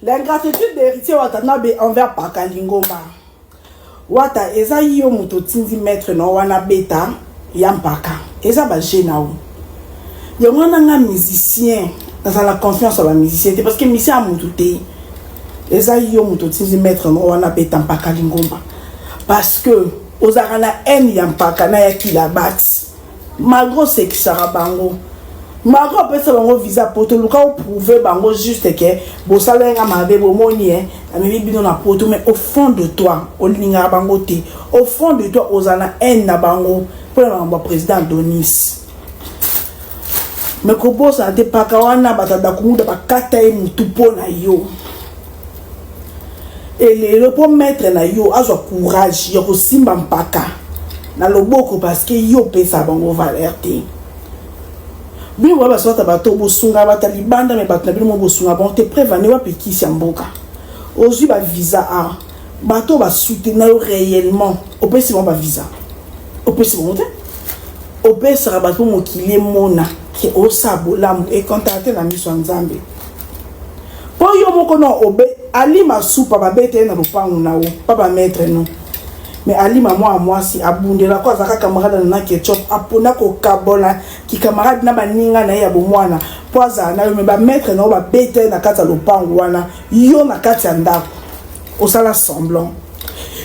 L'ingratitude d'héritier Watanabe envers Pakalingoma. Wata eza yo muto tindi maître no wana beta yampaka. Eza ba génao. Yo wana nga musicien, dans la confiance à la musicien parce que musicien a mututé. Eza yo muto tindi maître no wana beta Pakalingoma. Parce que ozarana en yampaka na yakila bati. Malgré ce qui sera bango. Malgré peut-être bango visa poto luka ou prouver bango juste que bo salenga mabe bo moni na mi bino na poto mais au fond de toi olinga bango te au fond de toi ozana en na bango pour le président Donis mais ko bosa te pakawana batada kumuda bakata e mutupo na yo et le pour mettre na yo azo courage yo simba mpaka na loboko parce que yo pesa bango valeur te. Bien ouais parce que bato bosunga bata libanda mais bato na bino bosunga bon te prévenir wa pekisi mboka. Ozu ba visa a bato ba soutenir réellement au pesi bon ba visa. Au pesi bon te. Au pesi sera bato mokile mona ki osabola et contacter la mission Nzambe. Po yo moko no obe ali masupa ba bete na lopangu na o papa maître non. Mais Ali moi si abundela kwa zaka camarade na ketchup apona ko kabola ki camarade na baninga na ya bomwana poza na yo me ba mettre na ba bete na kata lopangu wana yo na kata ndako osala semblant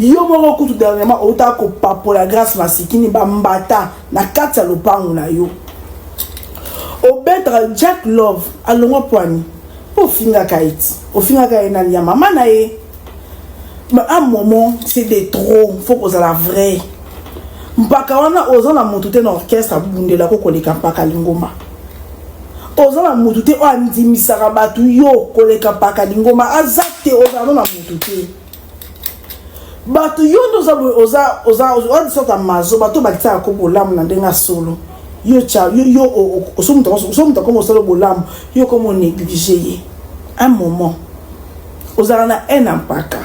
yo moko kutu dernièrement ota ko papola grâce masikini ba mbata na kata lopangu na yo obetra Jack Love alongo poani o finga kaiti o finga kaina ya mama na ye. Mais à un moment, c'est des trop. Il faut qu'on ait la vraie. Mpaka wana ozana mutute na orchestre bundela ko koleka mpaka lingoma. Ozana mutute o andimisaka batu yo koleka mpaka lingoma azate ozana na mutute. Batu yo oza sota mazo batu bakita ko bolamu na ndenga solo. Yo cha yo osumuta comme solo bolamu yo comme négliger. Un moment. Ozana na en mpaka.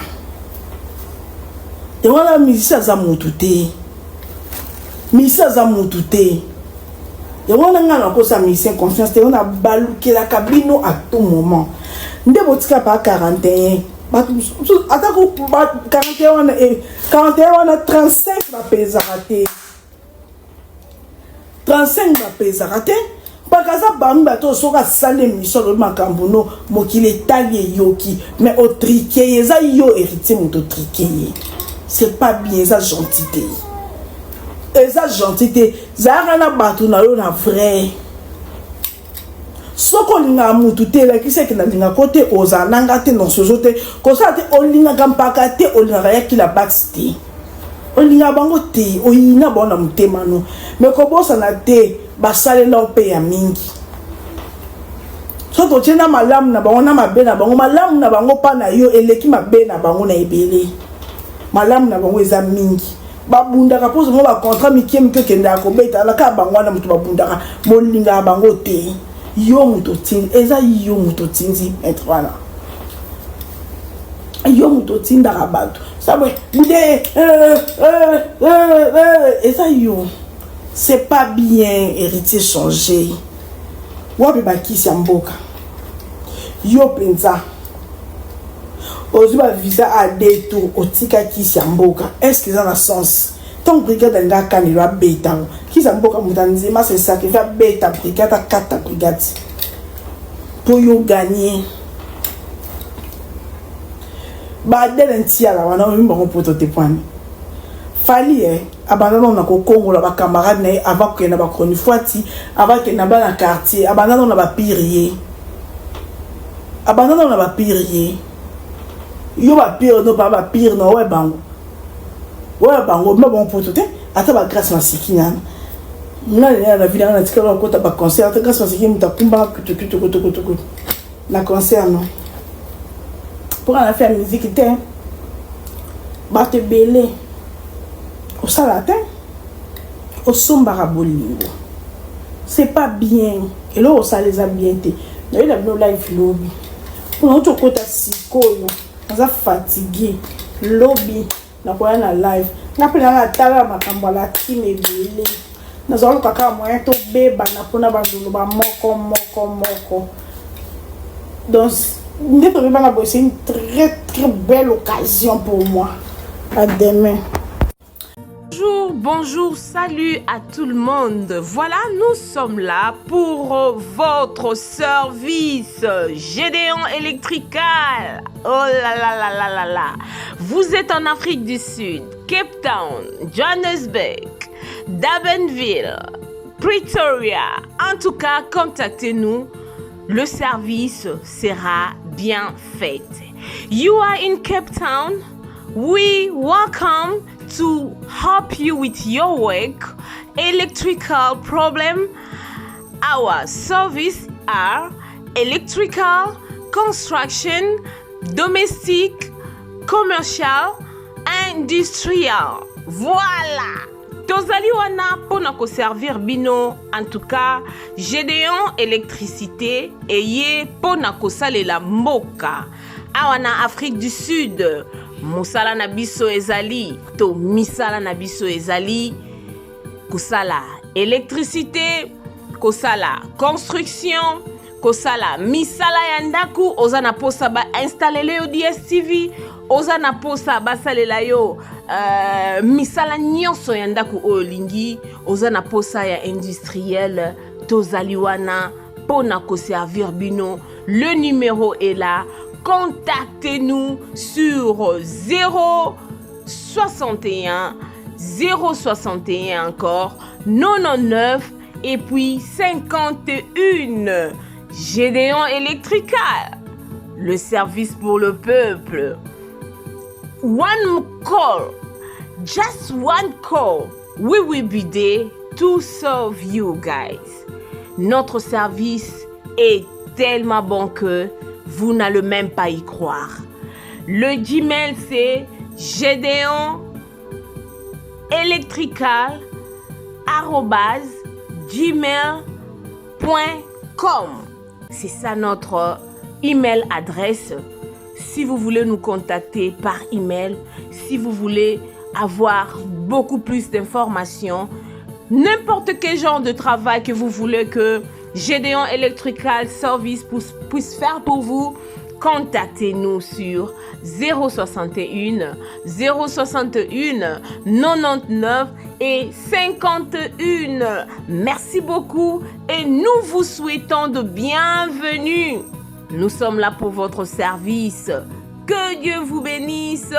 Et voilà, musicien za mutute. Musicien za mutute. Et voilà, on a encore musicien confiance. Et on a balouké la cabine à tout moment. Nde botika pa 41. Attends, 41 on a 35 va pesa raté. 35 va pesa raté. Pakaza bangu bato soka sale mission le makambono mokile tali yoki mais au triqué za yo héritier moto triqué. C'est pas bien ça gentillité. Et ça gentillité, ça na batu na yo na vrai. Soko linga mutute la ki c'est que na linga côté ozananga te non sojote, ko sa te olinga kampaka te olinga ya ki la batiste. Olinga bango te, oyina bona mutema no. Mais ko bosa na te basale la ope ya mingi. Soko tena malamu na bango na mabe na bango malamu na bango pa na yo eleki mabe na bango na ebele. Malam na bango eza mingi babundaka pose mo ba contrat mikiem ke kenda ko beta la ka bango na mutu babundaka molinga bango te yo muto tin eza yo muto tinzi être voilà yo muto tinda rabatu sabwe bude eza yo c'est pas bien héritier changer wapi bakisi mboka yo penza ozuba visa à des tours au tika qui s'amboka est-ce qu'ils ont un sens tant brigade nga kanira beta qui s'amboka mutanzima c'est ça qui va beta brigade à 4 brigades pour yo gagner ba delentia la wana mimba ko poto te point fali abandon na ko Congo la ba camarade na avant que na ba konifwati avant que na ba na quartier abandon na ba pirier abandon na ba pirier. Yo ba pire no ba pire no ouais bango mais bon pour tout ata ba grâce masikina na la vie na tikala ko ta ba concert grâce masikina muta kumba kutu la concert non pour la faire musique te ba te belé au salata au sombara bolingo c'est pas bien et là ça les a bien te na la no life lobby pour autre côté sikoyo ça fatigué lobby na kwa na live na pena na tala makambo la team ebele na zolo kaka moyen to beba na pona bandulu ba moko donc C'est une très très belle occasion pour moi. À demain. Bonjour, bonjour, salut à tout le monde. Voilà, nous sommes là pour votre service Gédéon Electrical. Oh là là là là là là. Vous êtes en Afrique du Sud, Cape Town, Johannesburg, Durbanville, Pretoria. En tout cas, contactez-nous. Le service sera bien fait. You are in Cape Town. We welcome to help you with your work, electrical problem. Our service are electrical, construction, domestic, commercial, industrial. Voilà. Tozali wana pona ko servir bino. En tout cas, Gédéon électricité eye pona ko salela mboka. Awana Afrique du Sud. Mosala na biso ezali to misala na biso ezali kosala électricité, kosala construction, kosala misala ya ndaku, oza na posa ba installer yo DSTV, oza na posa basalela yo misala nyonso ya ndaku oyo lingi, oza na posa ya industriel, tozali wana pona ko servir bino. Le numéro est là. Contactez-nous sur 061 061 encore 99 et puis 51. Gédéon Electrical, le service pour le peuple. One call, just one call, we will be there to serve you guys. Notre service est tellement bon que vous n'allez même pas y croire. Le Gmail, c'est gédéonelectrical@gmail.com. C'est ça notre email adresse. Si vous voulez nous contacter par email, si vous voulez avoir beaucoup plus d'informations, n'importe quel genre de travail que vous voulez que Gédéon Electrical Service puisse faire pour vous, contactez-nous sur 061 061 99 et 51. Merci beaucoup et nous vous souhaitons de bienvenue. Nous sommes là pour votre service. Que Dieu vous bénisse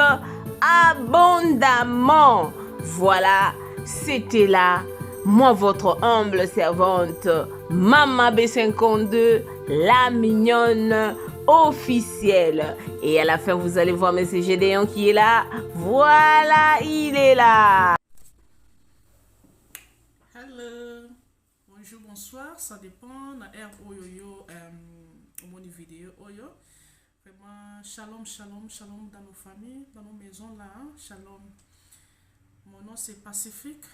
abondamment. Voilà, c'était là. Moi, votre humble servante, Mama B52, la mignonne officielle. Et à la fin, vous allez voir M. Gédéon qui est là. Voilà, il est là. Hello. Bonjour, bonsoir. Ça dépend. La air oyoyo au moni vidéo oyo. Vraiment, shalom, shalom, shalom dans nos familles, dans nos maisons là. Hein? Shalom. Mon nom c'est Pacifique.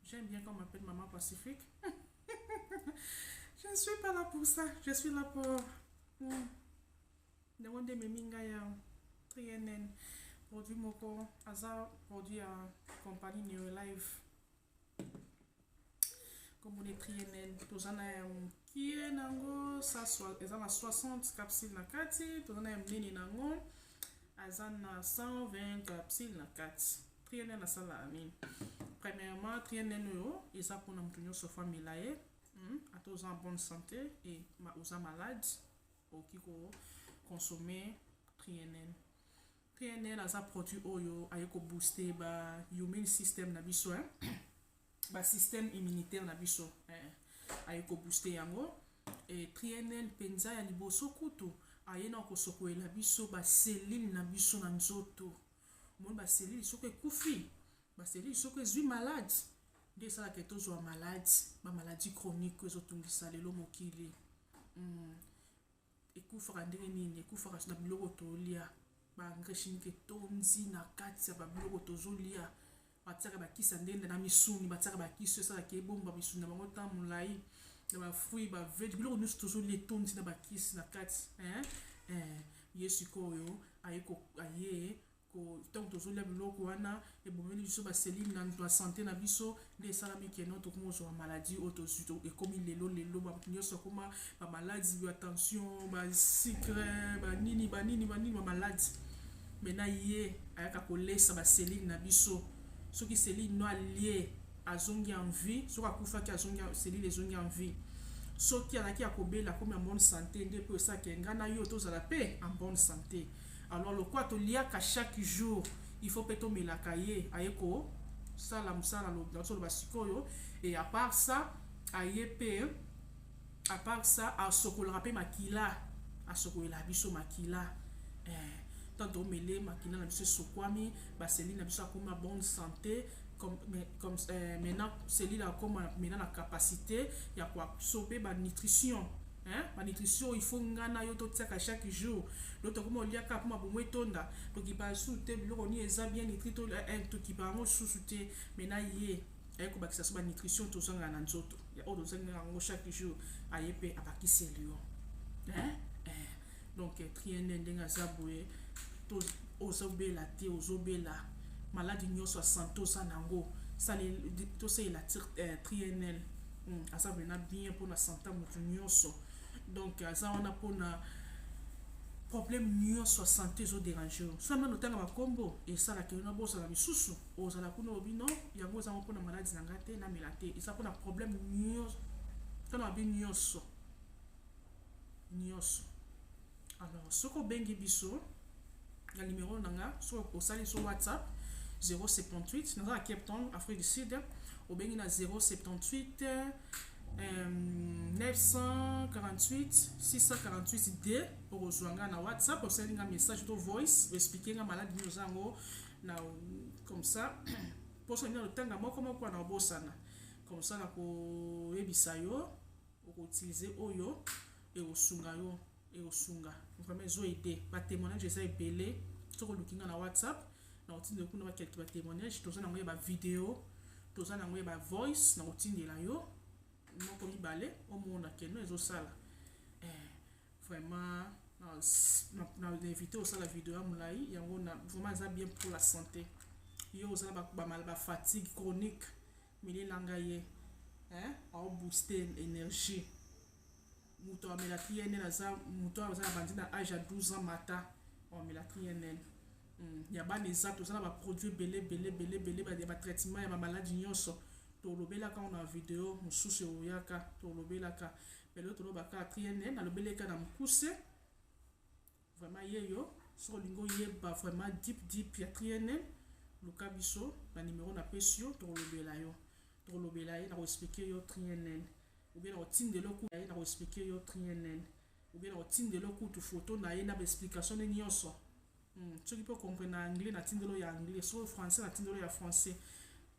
J'aime bien qu'on m'appelle Maman Pacifique. Je ne suis pas là pour ça. Je suis là pour demander mes mingaya. TNN. Produit Moko. Azar. Produit à compagnie Neolive. Comme on est TNN. Tous en a qui est nango. Ça soit. Ils ont 60 capsules na kati. Tous en a mini nango. Ils ont 120 capsules na kati. TNN na sala amin. Premièrement, TNN, ils ont pour nous sur famille là, à tous en bonne santé et aux malades, qui consommer TNN. TNN a produit oyo, a booster ba immune system na biso, ba système immunitaire na biso, a booster yango. Et TNN penza ya liboso kutu, a yena ko soko la biso ba cellule na biso na nzoto. Mon ba cellule soko kufi. C'est lui qui est malade. Dès ça que tu es malade, ma maladie chronique que tu as le mokili. Et que fera ndeni, que fera na biloko tolia. Ba ngreshi ke tonzi na kati ba biloko tozolia. Ba tsaka ba kisa ndende na misuni, ba tsaka ba kiso ça ke bomba misuni na bango tamulai. Na ba fruit ba veg biloko nous tozolia tonzi na ba kisi na kati, yesu koyo ayeko aye tant que les biloko wana et bomeli biso ba cellule na santé na biso de salami ke non to ko zo maladie autosuto et comme lelo ba nyonso koma ba maladie ba tension ba sucre ba nini ba maladie maintenant yé ayaka ko lesa ba cellule na biso soki cellule no allié azongi en vie soki akufa ki azongi cellule ezongi en vie soki alaki akobela comme en bonne santé nde pe ça ke ngana yo tozala pe en bonne santé. Alors le quoi to liaka chaque jour il faut peut-être melaka ye ayeko sala musala lo dans basikoyo et à part ça ayepe à part ça a sokola pe makila a sokola biso makila tant de mêler makila na biso sokwami ba cellule na biso akoma bonne santé comme maintenant cellule akoma maintenant la capacité ya kwa sobe ba nutrition. La nutrition il faut ngana yo to tsaka chaque jour l'autre comme on liaka pour ma bomo etonda to ki ba souté biloko ni eza bien nutri to to ki ba ngo souté maintenant yé ayeko bakisa so ba nutrition to zanga na nzoto ya o zanga ngo chaque jour ayepe abaki selio donc trienne ndenga zabwe to ozobela te ozobela maladie nyonso santo sanango ça to c'est la trienne asa bena bien pour la santé mutu nyonso. Donc ça on a pour na problème nyonso santé zo déranger ça na notanga makombo et ça la ke na bosa la misusu ozala kuna obino yango za pour na maladie na ngate na melate et ça pour na problème nyonso ça na bien nyonso. Alors soko bengi biso na numéro nanga so osali sur WhatsApp 078 dans la Cape Town Afrique du Sud au bengi na 078 948 648 D pour rejoindre na WhatsApp pour sender un message de voice expliquer la maladie nous ango na comme ça pour sonner le temps moi comment quoi na bosana comme ça na ko ebisa yo ko utiliser oyo et osunga yo et osunga vraiment zo aider ba témoignage ça epelé sur le looking na WhatsApp na otinde kuna ba quelques témoignages to ça na ba vidéo to ça na ba voice na otinde la yo non comme balé au monde que nous ezo sala vraiment na invité au sala vidéo mulai yango na vraiment ça bien pour la santé yo za ba mal ba fatigue chronique mili langaye a booster énergie muto amela trienne na za muto za bandi na âge à 12 ans mata on amela trienne ya ba les autres ça ba produit belé ba traitement ya ba maladie nyonso to lobela ka na vidéo mususu oyaka to lobela ka pelo to lobaka trienne na lobela ka na mukuse vraiment yeyo so lingo yeba vraiment deep ya trienne luka biso na numéro na pesio to lobela yo na expliquer yo trienne ou bien otinde loku na expliquer yo trienne ou bien otinde loku tu photo na na explication ni nyonso tu peux comprendre anglais na tindelo ya anglais so français na tindelo ya français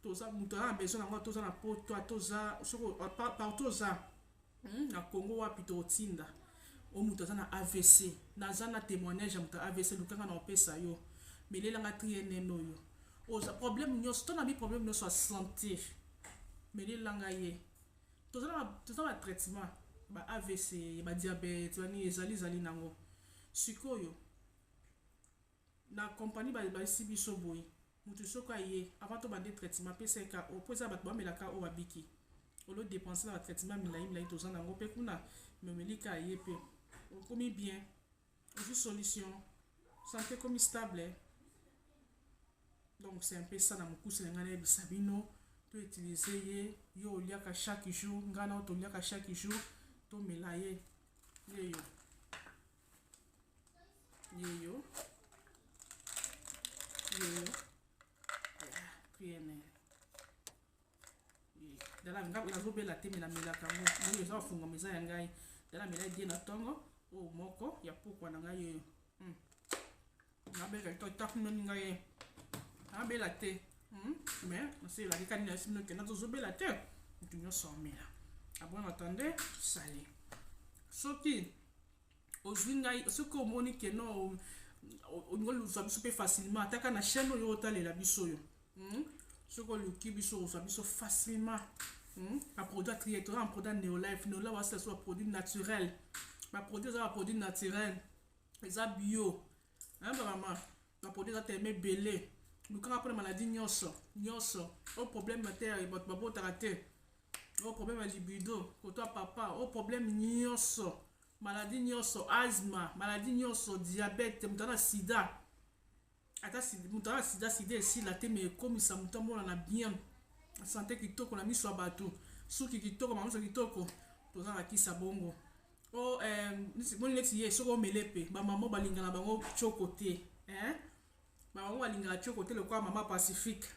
toza muto a besoin na toza na poto toza soko partout za na Congo wapi to tinda o muto za na AVC na za na témoignage muto AVC lukanga na opesa yo melela nga trienne no yo oza problème nyonso to na bi problème nyonso santé melela nga ye toza na traitement ba AVC ba diabète bani ezali nango sikoyo na compagnie ba sibiso boy mutu soko aye avant to bande traitement PCK opoza bat ba melaka o babiki o lo dépenser na traitement milai to za nango pe kuna memelika aye pe o komi bien o solution santé comme stable donc c'est un peu ça na mukuse ngana bisabino to utiliser ye yo liaka chaque jour ngana to liaka chaque jour to melaye yeyo trienne dala ngabo na zobela temi na melaka mo mo za funga meza ya ngai dala mela die na tongo o moko ya pokwa na ngai ngabela to tafuno ngai abela te mais c'est la dikani na sino ke na zobela te tu nyo somela abon attendez salé soki ozwinga soko moni ke no on ngolu super facilement ataka na chaîne yo talela biso yo soko luki biso biso facilement un produit triétoire un produit Neolife c'est soit produit naturel ma produit ça produit naturel ça bio maman produit eza tellement ebele lukanga mpona maladie nyonso o problème ya terre bato babotaka te o problème ya libido koto ya papa o problème nyonso maladie nyonso asthme maladie nyonso diabète moto ana sida ata moto ana sida esila te me ekomisa moto amonana bien santé kitoko na miso ya bato suki kitoko mamiso kitoko toza na kisa bongo o moni neti ye soki omele mpe bamama balingana bango tioko te bango balingana tioko te lokola mama pacifique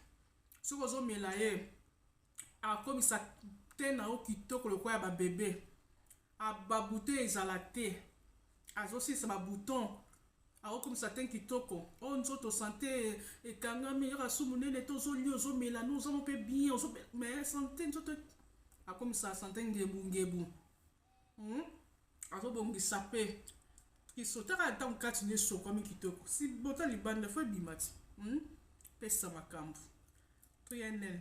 soki ozomela ye akomisa te na o kitoko lokola ya babebe babouton ezala te azosilisa babouton akokomisa te kitoko o nzoto santé ekangami yoka su monene te ozolia ozomela no ozamo mpe bien mais santé nzoto akomisa santé ngebu azobongisa mpe kisotaka ntango kati na esokwami kitoko si bota libanda fo ebima ti pesa makambo pnl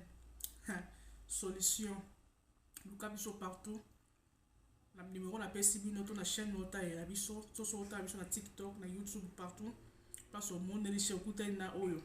solution luka biso partout na numéro napesi bino to na chaîne otayela biso soso otala biso na tiktok na youtube partout place omondeli she okutani na oyo